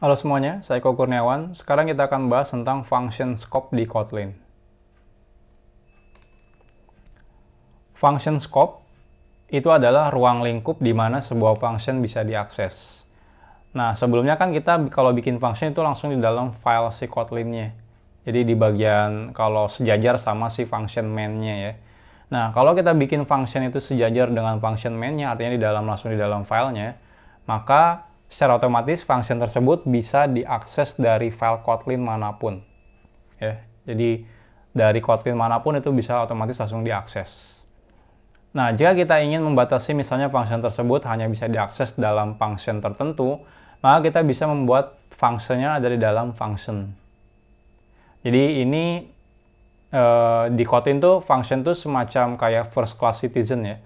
Halo semuanya, saya Eko Kurniawan. Sekarang kita akan bahas tentang function scope di Kotlin. Function scope itu adalah ruang lingkup di mana sebuah function bisa diakses. Nah, sebelumnya kan kita kalau bikin function itu langsung di dalam file si Kotlin-nya. Jadi di bagian kalau sejajar sama si function main-nya ya. Nah, kalau kita bikin function itu sejajar dengan function main-nya, artinya langsung di dalam filenya, maka secara otomatis function tersebut bisa diakses dari file Kotlin manapun. Ya, jadi dari Kotlin manapun itu bisa otomatis langsung diakses. Nah, jika kita ingin membatasi misalnya function tersebut hanya bisa diakses dalam function tertentu, maka kita bisa membuat fungsinya ada di dalam function. Jadi ini di Kotlin tuh function tuh semacam kayak first class citizen ya.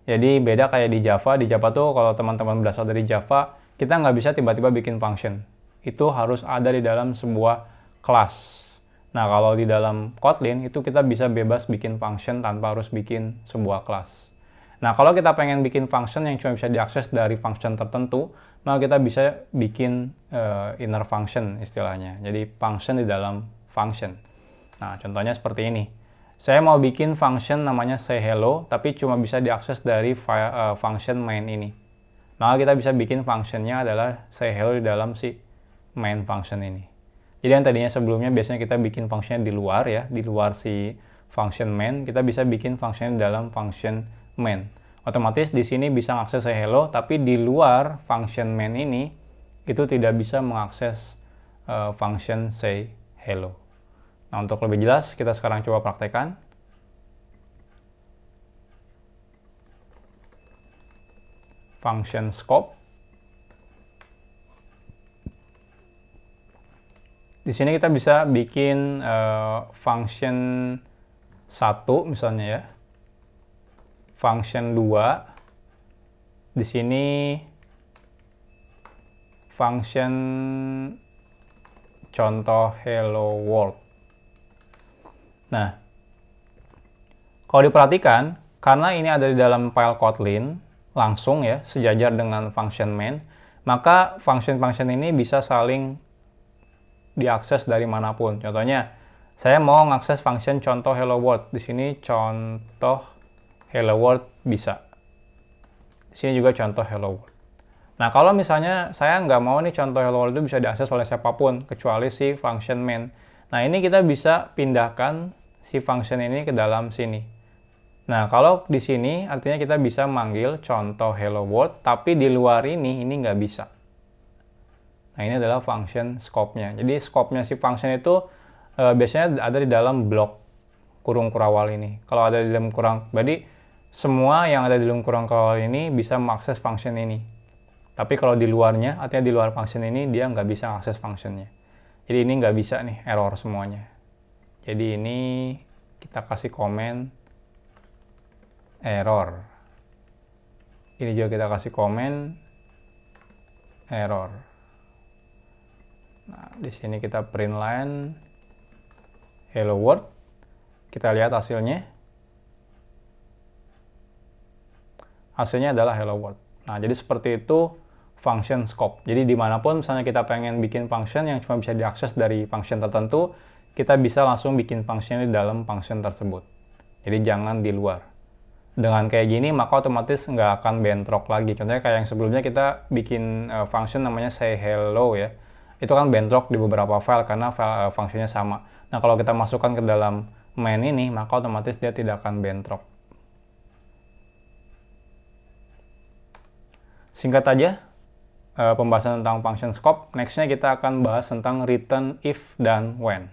Jadi beda kayak di Java. Di Java tuh kalau teman-teman berasal dari Java, kita nggak bisa tiba-tiba bikin function. Itu harus ada di dalam sebuah kelas. Nah, kalau di dalam Kotlin itu kita bisa bebas bikin function tanpa harus bikin sebuah kelas. Nah, kalau kita pengen bikin function yang cuma bisa diakses dari function tertentu, maka kita bisa bikin inner function istilahnya. Jadi function di dalam function. Nah, contohnya seperti ini. Saya mau bikin function namanya sayHello, tapi cuma bisa diakses dari function main ini. Maka kita bisa bikin functionnya adalah sayHello di dalam si main function ini. Jadi yang tadinya sebelumnya biasanya kita bikin functionnya di luar ya, di luar si function main, kita bisa bikin functionnya di dalam function main. Otomatis di sini bisa mengakses sayHello, tapi di luar function main ini itu tidak bisa mengakses function sayHello. Nah, untuk lebih jelas, kita sekarang coba praktekkan. Function scope. Di sini kita bisa bikin function 1 misalnya ya. Function 2. Di sini function contoh hello world. Nah, kalau diperhatikan, karena ini ada di dalam file Kotlin, langsung ya, sejajar dengan function main, maka function-function ini bisa saling diakses dari manapun. Contohnya, saya mau mengakses function contoh hello world. Di sini contoh hello world bisa. Di sini juga contoh hello world. Nah, kalau misalnya saya nggak mau nih contoh hello world itu bisa diakses oleh siapapun, kecuali si function main. Nah, ini kita bisa pindahkan si function ini ke dalam sini. Nah, kalau di sini artinya kita bisa manggil contoh hello world, tapi di luar ini nggak bisa. Nah, ini adalah function scope-nya. Jadi, scope-nya si function itu biasanya ada di dalam blok kurung kurawal ini. Kalau ada di dalam berarti semua yang ada di dalam kurung kurawal ini bisa mengakses function ini. Tapi kalau di luarnya, artinya di luar function ini, dia nggak bisa mengakses function-nya. Jadi ini nggak bisa nih, error semuanya. Jadi ini kita kasih komen error. Ini juga kita kasih komen error. Nah, di sini kita print line hello world. Kita lihat hasilnya. Hasilnya adalah hello world. Nah, jadi seperti itu function scope. Jadi dimanapun misalnya kita pengen bikin function yang cuma bisa diakses dari function tertentu, kita bisa langsung bikin function di dalam function tersebut. Jadi jangan di luar. Dengan kayak gini maka otomatis nggak akan bentrok lagi. Contohnya kayak yang sebelumnya kita bikin function namanya sayHello ya. Itu kan bentrok di beberapa file karena file fungsinya sama. Nah, kalau kita masukkan ke dalam main ini maka otomatis dia tidak akan bentrok. Singkat aja pembahasan tentang function scope. Next-nya kita akan bahas tentang return if dan when.